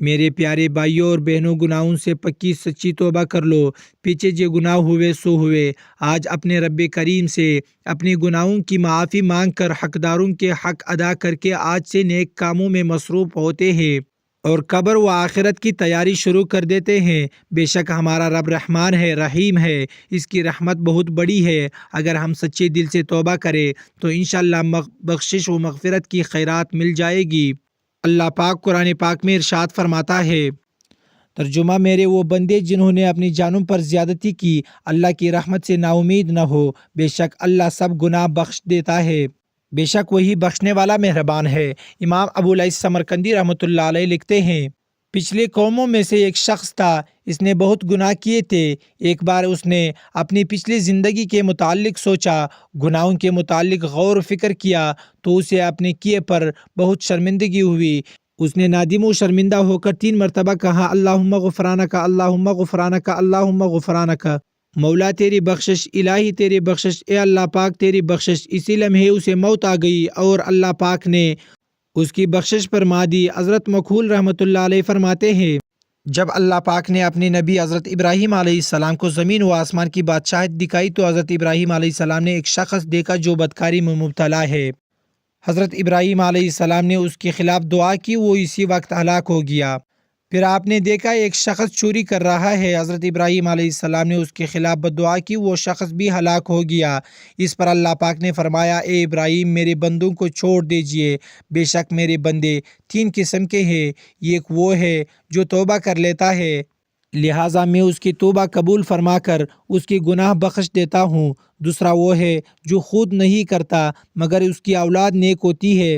میرے پیارے بھائیوں اور بہنوں، گناہوں سے پکی سچی توبہ کر لو۔ پیچھے جو گناہ ہوئے سو ہوئے۔ آج اپنے رب کریم سے اپنے گناہوں کی معافی مانگ کر حقداروں کے حق ادا کر کے آج سے نیک کاموں میں مصروف ہوتے ہیں اور قبر و آخرت کی تیاری شروع کر دیتے ہیں۔ بے شک ہمارا رب رحمان ہے، رحیم ہے، اس کی رحمت بہت بڑی ہے۔ اگر ہم سچے دل سے توبہ کریں تو انشاءاللہ بخشش و مغفرت کی خیرات مل جائے گی۔ اللہ پاک قرآن پاک میں ارشاد فرماتا ہے، ترجمہ: میرے وہ بندے جنہوں نے اپنی جانوں پر زیادتی کی، اللہ کی رحمت سے نا امید نہ ہو۔ بے شک اللہ سب گناہ بخش دیتا ہے، بے شک وہی بخشنے والا مہربان ہے۔ امام ابو العز سمرقندی رحمۃ اللہ علیہ لکھتے ہیں، پچھلی قوموں میں سے ایک شخص تھا، اس نے بہت گناہ کیے تھے۔ ایک بار اس نے اپنی پچھلی زندگی کے متعلق سوچا، گناہوں کے متعلق غور و فکر کیا تو اسے اپنے کیے پر بہت شرمندگی ہوئی۔ اس نے نادم و شرمندہ ہو کر 3 مرتبہ کہا، اللہم غفرانک، اللہم غفرانک، اللہم غفرانک۔ مولا تیری بخشش، الہی تیری بخشش، اے اللہ پاک تیری بخشش۔ اسی لمحے اسے موت آ گئی اور اللہ پاک نے اس کی بخشش فرما دی۔ حضرت مکحول رحمۃ اللہ علیہ فرماتے ہیں، جب اللہ پاک نے اپنے نبی حضرت ابراہیم علیہ السلام کو زمین و آسمان کی بادشاہت دکھائی تو حضرت ابراہیم علیہ السلام نے ایک شخص دیکھا جو بدکاری میں مبتلا ہے۔ حضرت ابراہیم علیہ السلام نے اس کے خلاف دعا کی، وہ اسی وقت ہلاک ہو گیا۔ پھر آپ نے دیکھا ایک شخص چوری کر رہا ہے، حضرت ابراہیم علیہ السلام نے اس کے خلاف بددعا کی، وہ شخص بھی ہلاک ہو گیا۔ اس پر اللہ پاک نے فرمایا، اے ابراہیم میرے بندوں کو چھوڑ دیجئے، بے شک میرے بندے 3 قسم کے ہیں، ایک وہ ہے جو توبہ کر لیتا ہے، لہٰذا میں اس کی توبہ قبول فرما کر اس کی گناہ بخش دیتا ہوں۔ دوسرا وہ ہے جو خود نہیں کرتا مگر اس کی اولاد نیک ہوتی ہے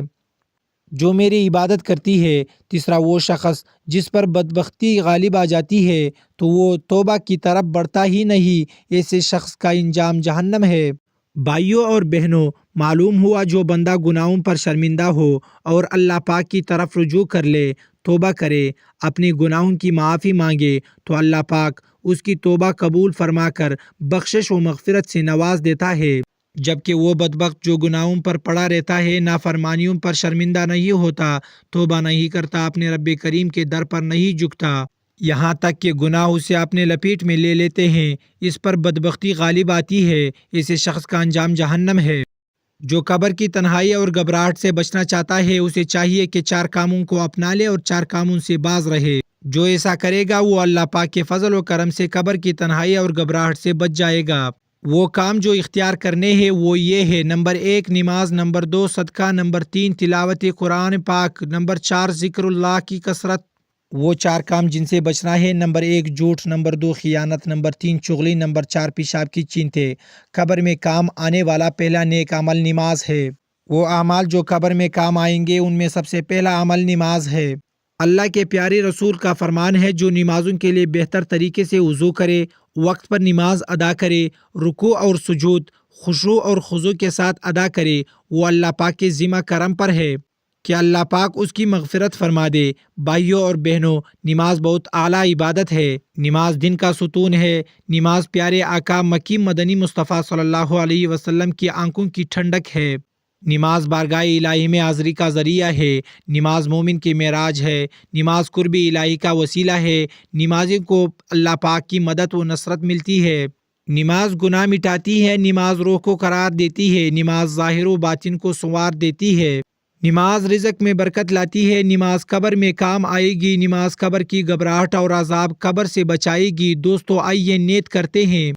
جو میری عبادت کرتی ہے۔ تیسرا وہ شخص جس پر بدبختی غالب آ جاتی ہے تو وہ توبہ کی طرف بڑھتا ہی نہیں، ایسے شخص کا انجام جہنم ہے۔ بھائیوں اور بہنوں، معلوم ہوا جو بندہ گناہوں پر شرمندہ ہو اور اللہ پاک کی طرف رجوع کر لے، توبہ کرے، اپنی گناہوں کی معافی مانگے تو اللہ پاک اس کی توبہ قبول فرما کر بخشش و مغفرت سے نواز دیتا ہے، جبکہ وہ بدبخت جو گناہوں پر پڑا رہتا ہے، نافرمانیوں پر شرمندہ نہیں ہوتا، توبہ نہیں کرتا، اپنے رب کریم کے در پر نہیں جھکتا، یہاں تک کہ گناہ اسے اپنے لپیٹ میں لے لیتے ہیں، اس پر بدبختی غالب آتی ہے، ایسے شخص کا انجام جہنم ہے۔ جو قبر کی تنہائی اور گھبراہٹ سے بچنا چاہتا ہے اسے چاہیے کہ 4 کاموں کو اپنا لے اور 4 کاموں سے باز رہے۔ جو ایسا کرے گا وہ اللہ پاک کے فضل و کرم سے قبر کی تنہائی اور گھبراہٹ سے بچ جائے گا۔ وہ کام جو اختیار کرنے ہیں وہ یہ ہے: نمبر 1 نماز، نمبر 2 صدقہ، نمبر 3 تلاوت قرآن پاک، نمبر 4 ذکر اللہ کی کثرت۔ وہ 4 کام جن سے بچنا ہے: نمبر 1 جھوٹ، نمبر 2 خیانت، نمبر 3 چغلی، نمبر 4 پیشاب کی چینٹیں۔ قبر میں کام آنے والا پہلا نیک عمل نماز ہے۔ وہ اعمال جو قبر میں کام آئیں گے ان میں سب سے پہلا عمل نماز ہے۔ اللہ کے پیارے رسول کا فرمان ہے، جو نمازوں کے لیے بہتر طریقے سے وضو کرے، وقت پر نماز ادا کرے، رکوع اور سجود خشوع اور خضوع کے ساتھ ادا کرے، وہ اللہ پاک کے ذمہ کرم پر ہے کہ اللہ پاک اس کی مغفرت فرما دے۔ بھائیوں اور بہنوں، نماز بہت اعلیٰ عبادت ہے۔ نماز دن کا ستون ہے۔ نماز پیارے آقا مکی مدنی مصطفیٰ صلی اللہ علیہ وسلم کی آنکھوں کی ٹھنڈک ہے۔ نماز بارگاہ الہی میں حاضری کا ذریعہ ہے۔ نماز مومن کی معراج ہے۔ نماز قرب الہی کا وسیلہ ہے۔ نمازی کو اللہ پاک کی مدد و نصرت ملتی ہے۔ نماز گناہ مٹاتی ہے۔ نماز روح کو قرار دیتی ہے۔ نماز ظاہر و باطن کو سنوار دیتی ہے۔ نماز رزق میں برکت لاتی ہے۔ نماز قبر میں کام آئے گی۔ نماز قبر کی گھبراہٹ اور عذاب قبر سے بچائے گی۔ دوستو، آئیے نیت کرتے ہیں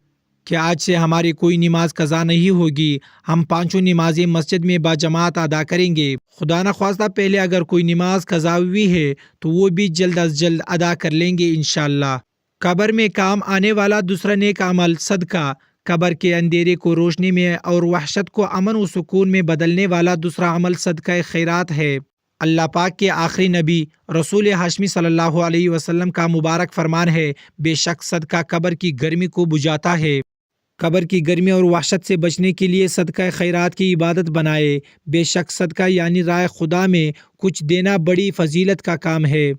کہ آج سے ہماری کوئی نماز قضا نہیں ہوگی۔ ہم 5 نمازیں مسجد میں باجماعت ادا کریں گے۔ خدا نخواستہ پہلے اگر کوئی نماز قضا ہوئی ہے تو وہ بھی جلد از جلد ادا کر لیں گے انشاءاللہ۔ قبر میں کام آنے والا دوسرا نیک عمل صدقہ۔ قبر کے اندھیرے کو روشنی میں اور وحشت کو امن و سکون میں بدلنے والا دوسرا عمل صدقہ خیرات ہے۔ اللہ پاک کے آخری نبی رسول ہاشمی صلی اللہ علیہ وسلم کا مبارک فرمان ہے، بے شک صدقہ قبر کی گرمی کو بجھاتا ہے۔ قبر کی گرمی اور وحشت سے بچنے کے لیے صدقہ خیرات کی عبادت بنائے۔ بے شک صدقہ یعنی راہ خدا میں کچھ دینا بڑی فضیلت کا کام ہے۔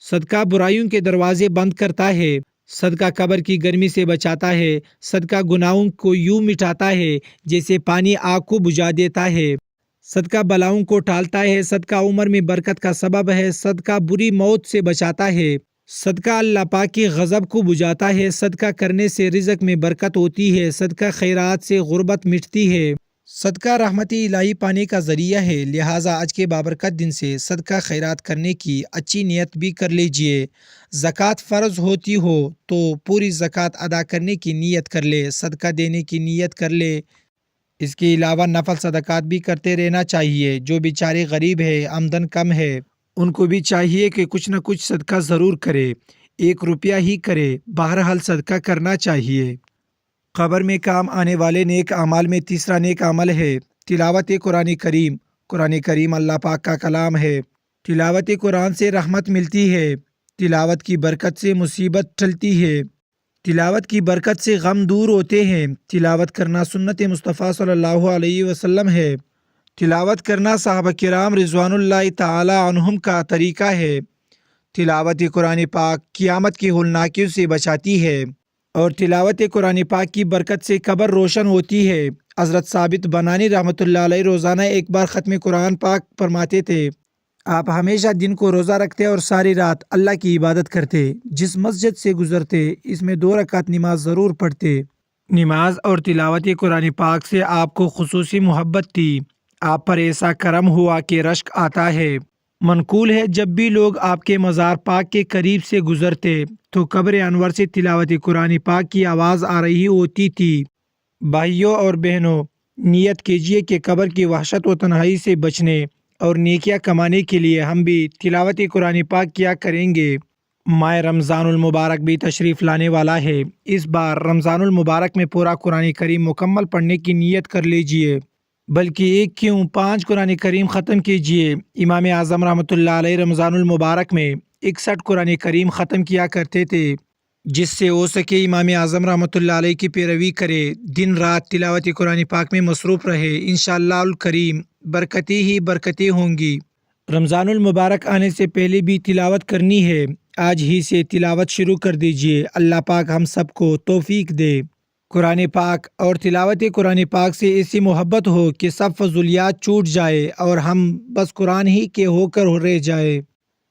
صدقہ برائیوں کے دروازے بند کرتا ہے۔ صدقہ قبر کی گرمی سے بچاتا ہے۔ صدقہ گناہوں کو یوں مٹاتا ہے جیسے پانی آگ کو بجھا دیتا ہے۔ صدقہ بلاؤں کو ٹالتا ہے، صدقہ عمر میں برکت کا سبب ہے، صدقہ بری موت سے بچاتا ہے، صدقہ اللہ پاک کے غضب کو بجھاتا ہے، صدقہ کرنے سے رزق میں برکت ہوتی ہے، صدقہ خیرات سے غربت مٹتی ہے، صدقہ رحمت الہی پانے کا ذریعہ ہے۔ لہٰذا آج کے بابرکت دن سے صدقہ خیرات کرنے کی اچھی نیت بھی کر لیجئے۔ زکوٰۃ فرض ہوتی ہو تو پوری زکوٰۃ ادا کرنے کی نیت کر لے، صدقہ دینے کی نیت کر لے۔ اس کے علاوہ نفل صدقات بھی کرتے رہنا چاہیے۔ جو بیچارے غریب ہے، آمدن کم ہے، ان کو بھی چاہیے کہ کچھ نہ کچھ صدقہ ضرور کرے، 1 روپیہ ہی کرے، بہرحال صدقہ کرنا چاہیے۔ قبر میں کام آنے والے نیک اعمال میں تیسرا نیک عمل ہے تلاوت قرآن کریم۔ قرآن کریم اللہ پاک کا کلام ہے۔ تلاوت قرآن سے رحمت ملتی ہے، تلاوت کی برکت سے مصیبت ٹلتی ہے، تلاوت کی برکت سے غم دور ہوتے ہیں۔ تلاوت کرنا سنت مصطفیٰ صلی اللہ علیہ وسلم ہے۔ تلاوت کرنا صحابہ کرام رضوان اللہ تعالی عنہم کا طریقہ ہے۔ تلاوت قرآن پاک قیامت کی ہولناکیوں سے بچاتی ہے، اور تلاوت قرآن پاک کی برکت سے قبر روشن ہوتی ہے۔ حضرت ثابت بنانی رحمۃ اللہ علیہ روزانہ ایک بار ختم قرآن پاک فرماتے تھے۔ آپ ہمیشہ دن کو روزہ رکھتے اور ساری رات اللہ کی عبادت کرتے۔ جس مسجد سے گزرتے اس میں 2 رکعت نماز ضرور پڑھتے۔ نماز اور تلاوت قرآن پاک سے آپ کو خصوصی محبت تھی۔ آپ پر ایسا کرم ہوا کہ رشک آتا ہے۔ منقول ہے جب بھی لوگ آپ کے مزار پاک کے قریب سے گزرتے تو قبر انور سے تلاوت قرآن پاک کی آواز آ رہی ہوتی تھی۔ بھائیوں اور بہنوں، نیت کیجیے کہ قبر کی وحشت و تنہائی سے بچنے اور نیکیاں کمانے کے لیے ہم بھی تلاوت قرآن پاک کیا کریں گے۔ ماہ رمضان المبارک بھی تشریف لانے والا ہے۔ اس بار رمضان المبارک میں پورا قرآن کریم مکمل پڑھنے کی نیت کر لیجئے، بلکہ 1 کیوں 5 قرآن کریم ختم کیجئے۔ امام اعظم رحمۃ اللہ علیہ رمضان المبارک میں 61 قرآن کریم ختم کیا کرتے تھے۔ جس سے ہو سکے امام اعظم رحمۃ اللہ علیہ کی پیروی کرے، دن رات تلاوت قرآن پاک میں مصروف رہے، انشاءاللہ الکریم برکتیں ہی برکتیں ہوں گی۔ رمضان المبارک آنے سے پہلے بھی تلاوت کرنی ہے، آج ہی سے تلاوت شروع کر دیجئے۔ اللہ پاک ہم سب کو توفیق دے۔ قرآن پاک اور تلاوت قرآن پاک سے ایسی محبت ہو کہ سب فضولیات چھوٹ جائے اور ہم بس قرآن ہی کے ہو کر رہ جائے۔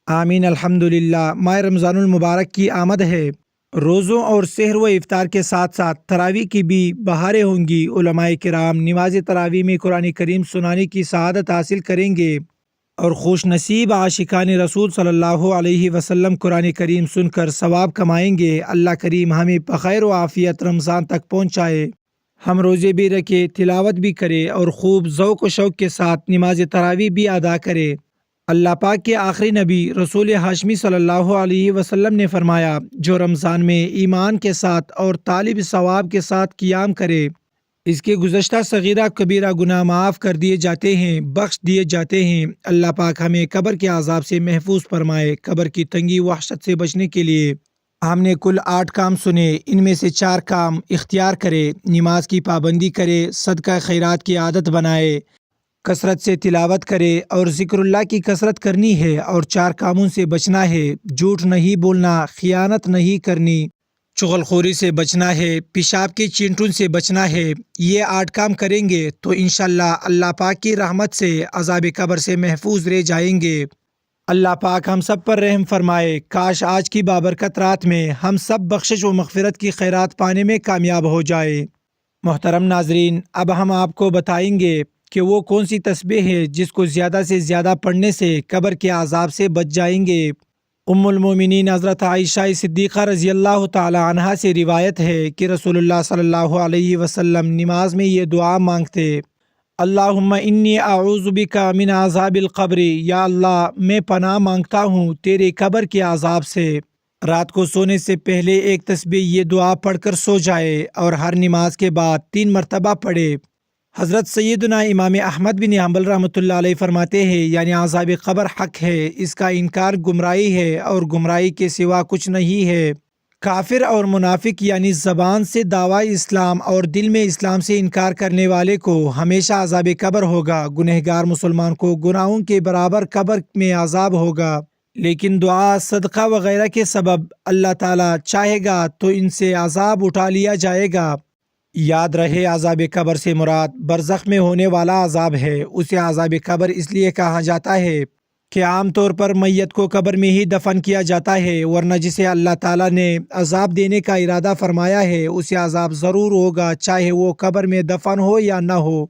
آمین۔ الحمدللہ۔ ماہ رمضان المبارک کی آمد ہے۔ روزوں اور سحر و افطار کے ساتھ ساتھ تراویح کی بھی بہاریں ہوں گی۔ علماء کرام نماز تراویح میں قرآن کریم سنانے کی سعادت حاصل کریں گے، اور خوش نصیب عاشقان رسول صلی اللہ علیہ وسلم قرآن کریم سن کر ثواب کمائیں گے۔ اللہ کریم ہمیں بخیر و عافیت رمضان تک پہنچائے، ہم روزے بھی رکھے، تلاوت بھی کرے اور خوب ذوق و شوق کے ساتھ نماز تراویح بھی ادا کرے۔ اللہ پاک کے آخری نبی رسول ہاشمی صلی اللہ علیہ وسلم نے فرمایا، جو رمضان میں ایمان کے ساتھ اور طالب ثواب کے ساتھ قیام کرے، اس کے گزشتہ صغیرہ کبیرہ گناہ معاف کر دیے جاتے ہیں، بخش دیے جاتے ہیں۔ اللہ پاک ہمیں قبر کے عذاب سے محفوظ فرمائے۔ قبر کی تنگی وحشت سے بچنے کے لیے ہم نے کل 8 کام سنے، ان میں سے 4 کام اختیار کرے۔ نماز کی پابندی کرے، صدقہ خیرات کی عادت بنائے، کثرت سے تلاوت کرے اور ذکر اللہ کی کثرت کرنی ہے، اور 4 کاموں سے بچنا ہے۔ جھوٹ نہیں بولنا، خیانت نہیں کرنی، چغل خوری سے بچنا ہے، پیشاب کے چینٹون سے بچنا ہے۔ یہ 8 کام کریں گے تو انشاءاللہ اللہ پاک کی رحمت سے عذاب قبر سے محفوظ رہ جائیں گے۔ اللہ پاک ہم سب پر رحم فرمائے۔ کاش آج کی بابرکت رات میں ہم سب بخشش و مغفرت کی خیرات پانے میں کامیاب ہو جائے۔ محترم ناظرین، اب ہم آپ کو بتائیں گے کہ وہ کون سی تسبیح ہے جس کو زیادہ سے زیادہ پڑھنے سے قبر کے عذاب سے بچ جائیں گے۔ ام المومنین حضرت عائشہ صدیقہ رضی اللہ تعالی عنہا سے روایت ہے کہ رسول اللہ صلی اللہ علیہ وسلم نماز میں یہ دعا مانگتے، اللہم انی اعوذ بک من عذاب القبر، یا اللہ میں پناہ مانگتا ہوں تیرے قبر کے عذاب سے۔ رات کو سونے سے پہلے ایک تسبیح یہ دعا پڑھ کر سو جائے اور ہر نماز کے بعد 3 مرتبہ پڑھے۔ حضرت سیدنا امام احمد بن حنبل رحمۃ اللہ علیہ فرماتے ہیں، یعنی عذاب قبر حق ہے، اس کا انکار گمراہی ہے اور گمراہی کے سوا کچھ نہیں ہے۔ کافر اور منافق یعنی زبان سے دعویٰ اسلام اور دل میں اسلام سے انکار کرنے والے کو ہمیشہ عذاب قبر ہوگا۔ گنہگار مسلمان کو گناہوں کے برابر قبر میں عذاب ہوگا، لیکن دعا، صدقہ وغیرہ کے سبب اللہ تعالیٰ چاہے گا تو ان سے عذاب اٹھا لیا جائے گا۔ یاد رہے عذاب قبر سے مراد برزخ میں ہونے والا عذاب ہے۔ اسے عذاب قبر اس لیے کہا جاتا ہے کہ عام طور پر میت کو قبر میں ہی دفن کیا جاتا ہے، ورنہ جسے اللہ تعالیٰ نے عذاب دینے کا ارادہ فرمایا ہے اسے عذاب ضرور ہوگا، چاہے وہ قبر میں دفن ہو یا نہ ہو،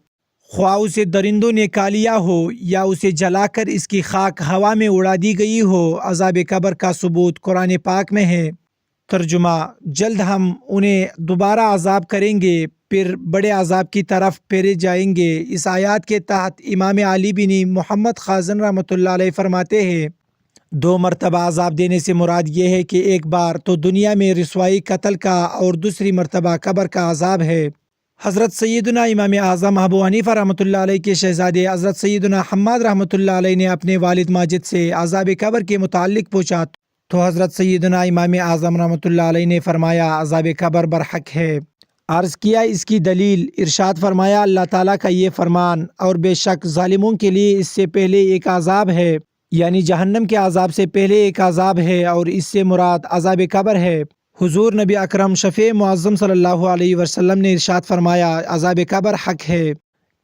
خواہ اسے درندوں نے کھا لیا ہو یا اسے جلا کر اس کی خاک ہوا میں اڑا دی گئی ہو۔ عذاب قبر کا ثبوت قرآن پاک میں ہے۔ ترجمہ: جلد ہم انہیں دوبارہ عذاب کریں گے، پھر بڑے عذاب کی طرف پھیرے جائیں گے۔ اس آیات کے تحت امام علی بن محمد خازن رحمۃ اللہ علیہ فرماتے ہیں، 2 مرتبہ عذاب دینے سے مراد یہ ہے کہ ایک بار تو دنیا میں رسوائی قتل کا اور دوسری مرتبہ قبر کا عذاب ہے۔ حضرت سیدنا امام اعظم ابو حنیفہ رحمۃ اللہ علیہ کے شہزادے حضرت سیدنا حماد رحمۃ اللہ علیہ نے اپنے والد ماجد سے عذاب قبر کے متعلق پوچھا تو حضرت سیدنا امام اعظم رحمۃ اللہ علیہ نے فرمایا عذاب قبر برحق ہے۔ عرض کیا اس کی دلیل؟ ارشاد فرمایا اللہ تعالیٰ کا یہ فرمان، اور بے شک ظالموں کے لیے اس سے پہلے ایک عذاب ہے، یعنی جہنم کے عذاب سے پہلے ایک عذاب ہے، اور اس سے مراد عذاب قبر ہے۔ حضور نبی اکرم شفیع معظم صلی اللہ علیہ وسلم نے ارشاد فرمایا عذاب قبر حق ہے،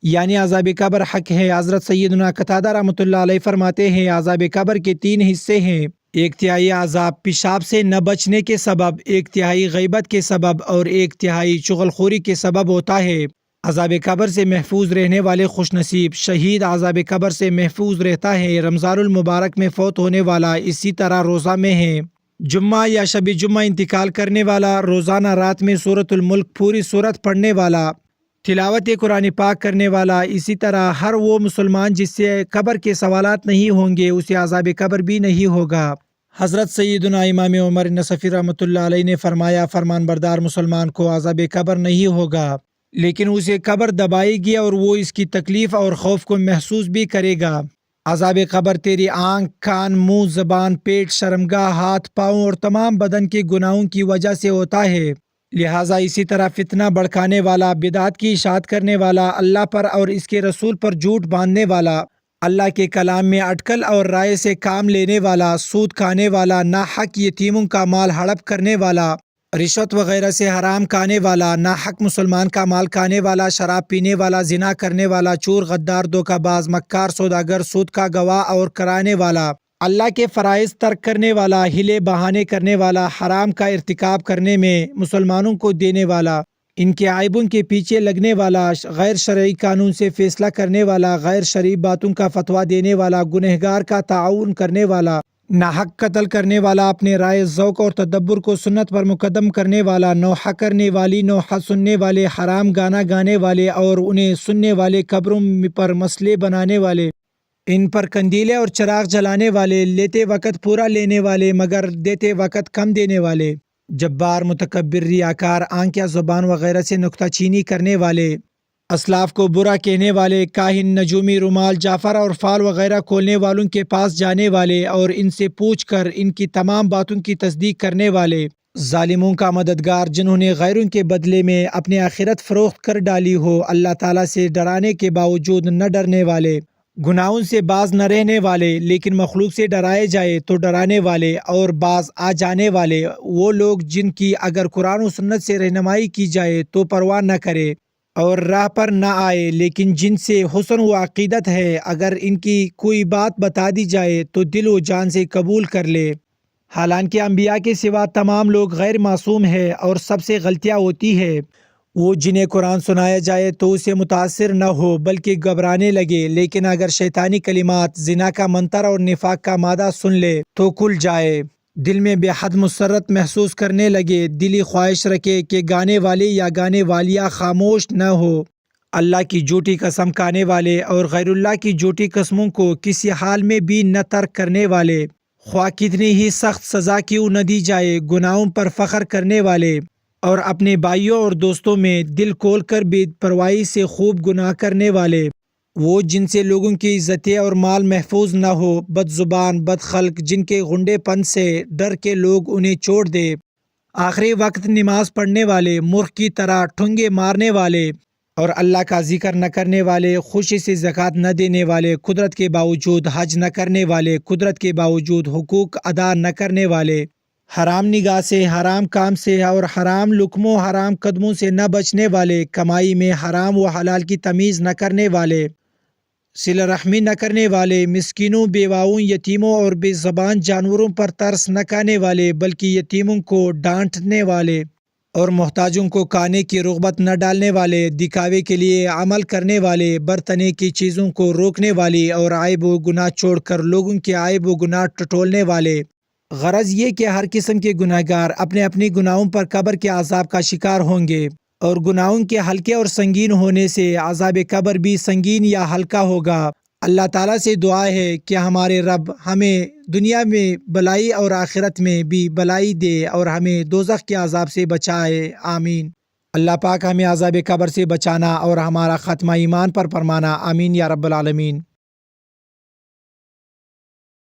یعنی عذاب قبر حق ہے۔ حضرت سیدنا قتادہ رحمۃ اللہ علیہ فرماتے ہیں عذاب قبر کے 3 حصے ہیں، 1/3 عذاب پیشاب سے نہ بچنے کے سبب، 1/3 غیبت کے سبب، اور 1/3 چغل خوری کے سبب ہوتا ہے۔ عذاب قبر سے محفوظ رہنے والے خوش نصیب شہید عذاب قبر سے محفوظ رہتا ہے۔ رمضان المبارک میں فوت ہونے والا اسی طرح روزہ میں ہے۔ جمعہ یا شب جمعہ انتقال کرنے والا، روزانہ رات میں سورۃ الملک پوری سورت پڑھنے والا، تلاوت قرآن پاک کرنے والا، اسی طرح ہر وہ مسلمان جس سے قبر کے سوالات نہیں ہوں گے اسے عذاب قبر بھی نہیں ہوگا۔ حضرت سیدنا امام عمر نصفی رحمۃ اللہ علیہ نے فرمایا فرمان بردار مسلمان کو عذاب قبر نہیں ہوگا، لیکن اسے قبر دبائے گی اور وہ اس کی تکلیف اور خوف کو محسوس بھی کرے گا۔ عذاب قبر تیری آنکھ، کان، منہ، زبان، پیٹ، شرمگاہ، ہاتھ، پاؤں اور تمام بدن کے گناہوں کی وجہ سے ہوتا ہے۔ لہٰذا اسی طرح فتنہ بھڑکانے والا، بدعت کی اشاعت کرنے والا، اللہ پر اور اس کے رسول پر جھوٹ باندھنے والا، اللہ کے کلام میں اٹکل اور رائے سے کام لینے والا، سود کھانے والا، ناحق یتیموں کا مال ہڑپ کرنے والا، رشوت وغیرہ سے حرام کھانے والا، ناحق مسلمان کا مال کھانے والا، شراب پینے والا، زنا کرنے والا، چور، غدار، دھوکہ باز، مکار، سوداگر، سود کا گواہ اور کرانے والا، اللہ کے فرائض ترک کرنے والا، ہیلے بہانے کرنے والا، حرام کا ارتکاب کرنے میں مسلمانوں کو دینے والا، ان کے عیبوں کے پیچھے لگنے والا، غیر شرعی قانون سے فیصلہ کرنے والا، غیر شرعی باتوں کا فتویٰ دینے والا، گنہگار کا تعاون کرنے والا، ناحق قتل کرنے والا، اپنے رائے، ذوق اور تدبر کو سنت پر مقدم کرنے والا، نوحہ کرنے والی، نوحہ سننے والے، حرام گانا گانے والے اور انہیں سننے والے، قبروں پر مسئلے بنانے والے، ان پر قندیلیں اور چراغ جلانے والے، لیتے وقت پورا لینے والے مگر دیتے وقت کم دینے والے، جبار، متکبر، ریاکار، آنکھ یا زبان وغیرہ سے نکتہ چینی کرنے والے، اسلاف کو برا کہنے والے، کاہن، نجومی، رومال، جعفر اور فال وغیرہ کھولنے والوں کے پاس جانے والے اور ان سے پوچھ کر ان کی تمام باتوں کی تصدیق کرنے والے، ظالموں کا مددگار جنہوں نے غیروں کے بدلے میں اپنی آخرت فروخت کر ڈالی ہو، اللہ تعالیٰ سے ڈرانے کے باوجود نہ ڈرنے والے، گناہوں سے باز نہ رہنے والے لیکن مخلوق سے ڈرائے جائے تو ڈرانے والے اور باز آ جانے والے، وہ لوگ جن کی اگر قرآن و سنت سے رہنمائی کی جائے تو پرواہ نہ کرے اور راہ پر نہ آئے، لیکن جن سے حسن و عقیدت ہے اگر ان کی کوئی بات بتا دی جائے تو دل و جان سے قبول کر لے۔ حالانکہ انبیاء کے سوا تمام لوگ غیر معصوم ہے اور سب سے غلطیاں ہوتی ہے، وہ جنہیں قرآن سنایا جائے تو اسے متاثر نہ ہو بلکہ گھبرانے لگے، لیکن اگر شیطانی کلمات، زنا کا منتر اور نفاق کا مادہ سن لے تو کھل جائے، دل میں بے حد مسرت محسوس کرنے لگے، دلی خواہش رکھے کہ گانے والے یا گانے والیاں خاموش نہ ہو، اللہ کی جھوٹی قسم کھانے والے اور غیر اللہ کی جھوٹی قسموں کو کسی حال میں بھی نہ ترک کرنے والے، خواہ کتنی ہی سخت سزا کیوں نہ دی جائے، گناہوں پر فخر کرنے والے اور اپنے بھائیوں اور دوستوں میں دل کھول کر بے پرواہی سے خوب گناہ کرنے والے، وہ جن سے لوگوں کی عزتیں اور مال محفوظ نہ ہو، بد زبان، بد خلق، جن کے غنڈے پن سے ڈر کے لوگ انہیں چھوڑ دے، آخری وقت نماز پڑھنے والے، مرغ کی طرح ٹھونگے مارنے والے اور اللہ کا ذکر نہ کرنے والے، خوشی سے زکوٰۃ نہ دینے والے، قدرت کے باوجود حج نہ کرنے والے، قدرت کے باوجود حقوق ادا نہ کرنے والے، حرام نگاہ سے، حرام کام سے اور حرام لقموں حرام قدموں سے نہ بچنے والے، کمائی میں حرام و حلال کی تمیز نہ کرنے والے، صلہ رحمی نہ کرنے والے، مسکینوں، بیواؤں، یتیموں اور بے زبان جانوروں پر ترس نہ کھانے والے بلکہ یتیموں کو ڈانٹنے والے اور محتاجوں کو کھانے کی رغبت نہ ڈالنے والے، دکھاوے کے لیے عمل کرنے والے، برتنے کی چیزوں کو روکنے والے اور عیب و گناہ چھوڑ کر لوگوں کے عیب و گناہ ٹٹولنے والے۔ غرض یہ کہ ہر قسم کے گناہ گار اپنے اپنی گناہوں پر قبر کے عذاب کا شکار ہوں گے، اور گناہوں کے ہلکے اور سنگین ہونے سے عذاب قبر بھی سنگین یا ہلکا ہوگا۔ اللہ تعالیٰ سے دعا ہے کہ ہمارے رب ہمیں دنیا میں بلائی اور آخرت میں بھی بلائی دے اور ہمیں دوزخ کے عذاب سے بچائے، آمین۔ اللہ پاک ہمیں عذاب قبر سے بچانا اور ہمارا خاتمہ ایمان پر فرمانا، آمین یا رب العالمین۔